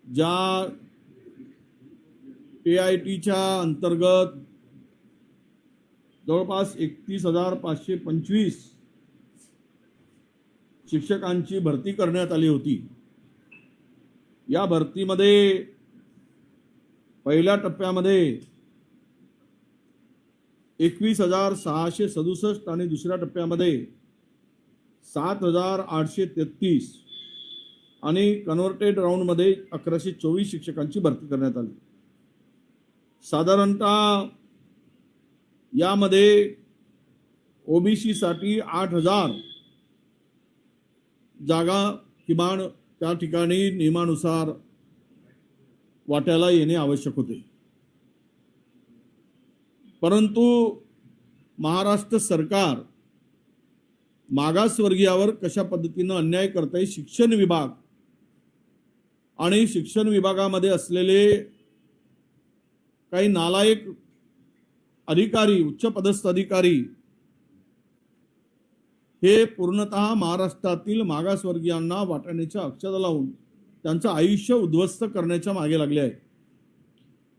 ज्या AITच्या अंतर्गत जवळपास 31,525 शिक्षकांची भरती करण्यात आली होती। या भरतीमध्ये पहिल्या टप्प्यामध्ये 21,667 आणि दुसऱ्या टप्प्यामध्ये 7,833 आणि कन्व्हर्टेड राऊंडमध्ये 1,124 शिक्षकांची भरती करण्यात आली। साधारणतः यामध्ये OBC साठी 8,000 जागा किमान त्या ठिकाणी नियमानुसार वाट्याला येणे आवश्यक होते। परंतु महाराष्ट्र सरकार मागासवर्गीयावर कशा पद्धतीने अन्याय करते, शिक्षण विभाग आणि शिक्षण विभागामध्ये असलेले काही नालायक अधिकारी, उच्च पदस्थ अधिकारी हे पूर्णतः महाराष्ट्रातील मागासवर्गीयांना वाटाण्याच्या अक्षता लावून त्यांचं आयुष्य उद्ध्वस्त करण्याच्या मागे लागले आहे।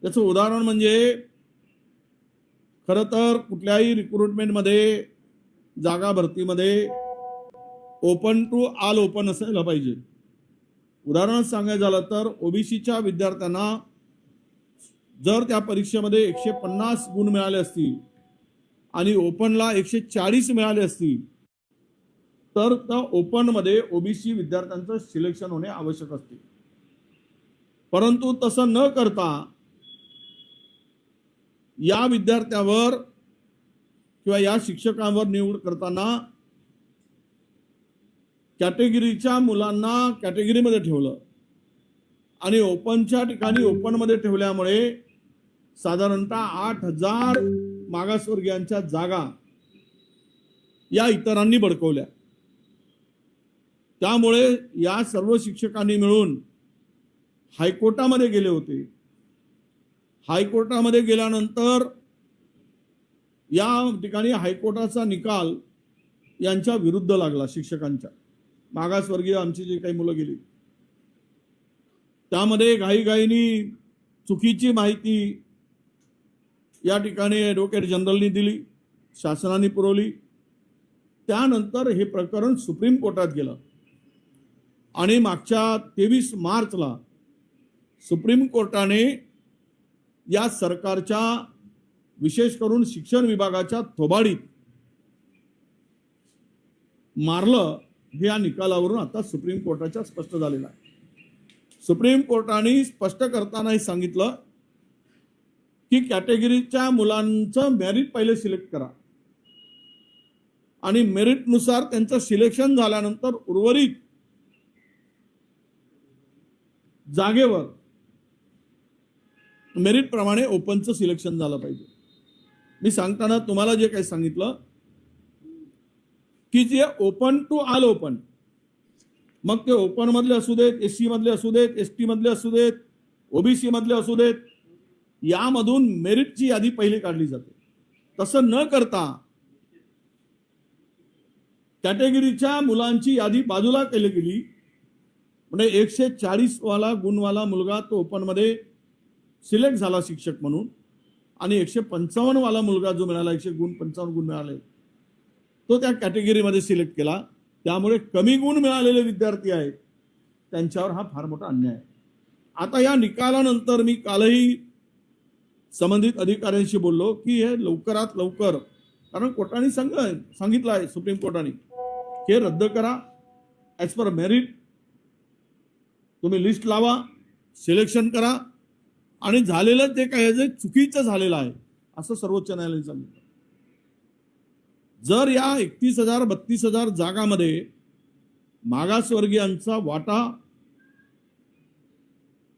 त्याचं उदाहरण म्हणजे खरं तर कुठल्याही रिक्रुटमेंटमध्ये जागा भरतीमध्ये ओपन टू ऑल ओपन असायला पाहिजे। उदाहरण सांगायचं झालं तर OBCच्या विद्यार्थ्यांना जर त्या परीक्षेमध्ये 150 गुण मिळाले असतील आणि ओपनला 140 मिळाले असतील तर त्या ओपनमध्ये OBC विद्यार्थ्यांचं सिलेक्शन होणे आवश्यक असते। परंतु तसं न करता या विद्यार्थ्यावर किंवा या शिक्षकांवर निवड करताना कॅटेगरीच्या मुलांना कॅटेगरीमध्ये ठेवलं आणि ओपनच्या ठिकाणी ओपनमध्ये ठेवल्यामुळे साधारणतः 8,000 मागासवर्गीयांच्या जागा या इतरांनी बळकावल्या। त्यामुळे या सर्व शिक्षकांनी मिळून हायकोर्टामध्ये गेले होते। हायकोर्टामध्ये गेल्यानंतर या ठिकाणी हायकोर्टाचा निकाल यांच्या विरुद्ध लागला। शिक्षकांच्या मागासवर्गीय आमची जी काही मुलं गेली त्यामध्ये घाईघाईनी चुकीची माहिती या ठिकाणी ॲडव्होकेट जनरलनी दिली, शासनाने पुरवली। त्यानंतर हे प्रकरण सुप्रीम कोर्टात गेलं आणि मागच्या 23 मार्चला सुप्रीम कोर्टाने या सरकारच्या विशेष करून शिक्षण विभागाच्या थोबाडीत मारलं हे या निकालावरून आता सुप्रीम कोर्टाच्या स्पष्ट झालेलं आहे। सुप्रीम कोर्टाने स्पष्ट करताना सांगितलं की कॅटेगरीच्या मुलांचं मेरिट पहिले सिलेक्ट करा आणि मेरिटनुसार त्यांचं सिलेक्शन झाल्यानंतर उर्वरित जागेवर मेरिट प्रमाणे ओपनचं सिलेक्शन झालं पाहिजे। मी सांगताना तुम्हाला जे काही सांगितलं की जे ओपन टू ऑल ओपन, मग ते ओपन मधले असू देत, SC मधले असू देत, ST मधले असू देत, OBC मधले असू देत, यामधून मेरिटची यादी पहिली काढली जाते। तसं न करता कॅटेगरीच्या मुलांची यादी बाजूला केली गेली। म्हणजे 140 वाला गुणवाला मुलगा तो ओपन मध्ये सिलेक्ट झाला शिक्षक म्हणून आणि 155 वाला मुलगा जो मिळाला 155 गुण मिळाले तो त्या कॅटेगरीमध्ये सिलेक्ट केला। त्यामुळे कमी गुण मिळालेले विद्यार्थी आहेत त्यांच्यावर हा फार मोठा अन्याय आहे। आता या निकालानंतर मी कालही संबंधित अधिकाऱ्यांशी बोललो की हे लवकरात लवकर, कारण कोर्टाने सांगितलं आहे सुप्रीम कोर्टाने हे रद्द करा, ॲज पर मेरिट तुम्ही लिस्ट लावा, सिलेक्शन करा आणि झालेलं ते काय जे चुकीचं झालेलं आहे असं सर्वोच्च न्यायालयाने सांगितलं। जर या 31,000-32,000 जागांमध्ये मागासवर्गीयांचा वाटा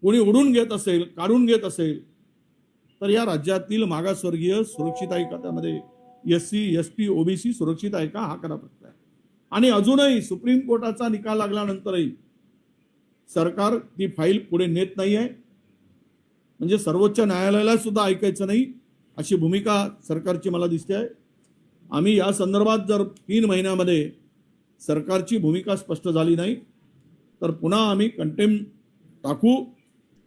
कोणी उडून घेत असेल, काढून घेत असेल तर या राज्यातील मागासवर्गीय सुरक्षित आहे का, त्यामध्ये SC ST OBC सुरक्षित आहे का, हा खरा प्रश्न आहे। आणि अजूनही सुप्रीम कोर्टाचा निकाल लागल्यानंतरही सरकार ती फाईल पुढे नेत नाही आहे। म्हणजे सर्वोच्च न्यायालयाला सुद्धा ऐकायचं नाही अशी भूमिका सरकारची मला दिसते आहे। आम्ही या संदर्भात जर 3 महिन्यामध्ये सरकारची भूमिका स्पष्ट झाली नाही तर पुन्हा आम्ही कंटेम्प्ट टाकू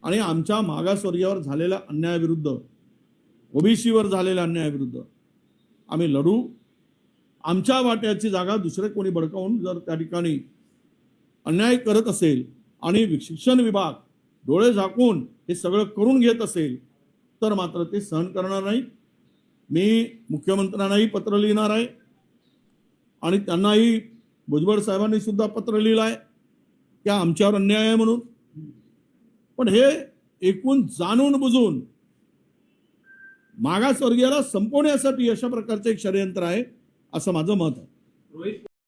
आणि आमच्या मागासवर्गीयावर झालेल्या अन्यायाविरुद्ध, ओबीसीवर झालेल्या अन्यायाविरुद्ध आम्ही लढू. आमच्या वाट्याची जागा दुसरे कोणी बळकावून जर त्या ठिकाणी अन्याय करत असेल आणि शिक्षण विभाग डोळे झाकून हे सगळं करून घेत असेल तर मात्र ते सहन करणार नाही. मी मुख्यमंत्र्यांनाही पत्र लिहिणार आहे आणि त्यांनाही भुजबळ साहेबांनी सुद्धा पत्र लिहिलं आहे की आमच्यावर अन्याय आहे म्हणून. पण हे एकूण जाणून बुजून मागासवर्गीयाला संपवण्यासाठी अशा प्रकारचे एक षडयंत्र आहे असं माझं मत आहे.